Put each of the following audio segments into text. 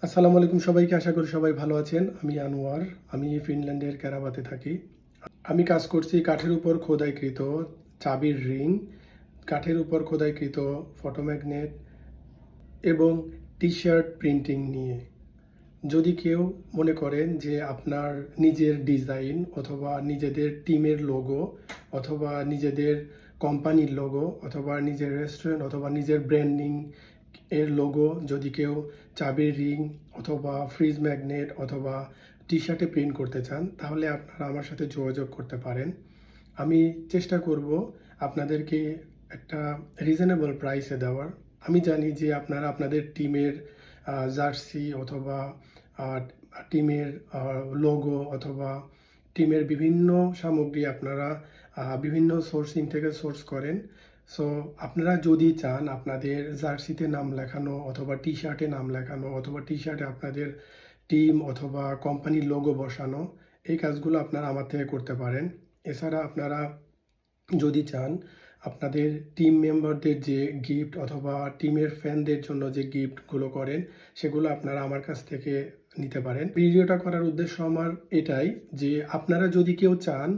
আসসালামু আলাইকুম সবাইকে, আশা করি সবাই ভালো আছেন। আমি আনোয়ার, আমি ফিনল্যান্ডের ক্যারাবাতে থাকি। আমি কাজ করছি কাঠের উপর খোদাইকৃত চাবির রিং, কাঠের উপর খোদাইকৃত ফটোম্যাগনেট এবং টি শার্ট প্রিন্টিং নিয়ে। যদি কেউ মনে করেন যে আপনার নিজের ডিজাইন অথবা নিজেদের টিমের লোগো অথবা নিজেদের কোম্পানির লোগো অথবা নিজের রেস্টুরেন্ট অথবা নিজের ব্র্যান্ডিং এর লোগো যদি কেউ চাবির রিং অথবা ফ্রিজ ম্যাগনেট অথবা টি শার্টে প্রিন্ট করতে চান, তাহলে আপনারা আমার সাথে যোগাযোগ করতে পারেন। আমি চেষ্টা করব আপনাদেরকে একটা রিজনেবল প্রাইসে দেওয়ার। আমি জানি যে আপনারা আপনাদের টিমের জার্সি অথবা টিমের লোগো অথবা টিমের বিভিন্ন সামগ্রী আপনারা বিভিন্ন সোর্সিং থেকে সোর্স করেন। সো আপনারা যদি চান আপনাদের জার্সিতে নাম লেখানো অথবা টি শার্টে নাম লেখানো অথবা টি শার্টে আপনাদের টিম অথবা কোম্পানির লোগো বসানো, এই কাজগুলো আপনারা আমার থেকে করতে পারেন। এছাড়া আপনারা যদি চান আপনাদের টিম মেম্বারদের যে গিফট অথবা টিমের ফ্যানদের জন্য যে গিফটগুলো করেন, সেগুলো আপনারা আমার কাছ থেকে নিতে পারেন। ভিডিওটা করার উদ্দেশ্য আমার এটাই যে আপনারা যদি কেউ চান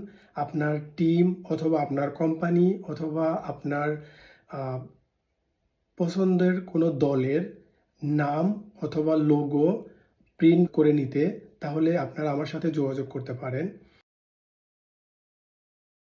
আপনার টিম অথবা আপনার কোম্পানি অথবা আপনার পছন্দের কোনো দলের নাম অথবা লোগো প্রিন্ট করে নিতে, তাহলে আপনারা আমার সাথে যোগাযোগ করতে পারেন।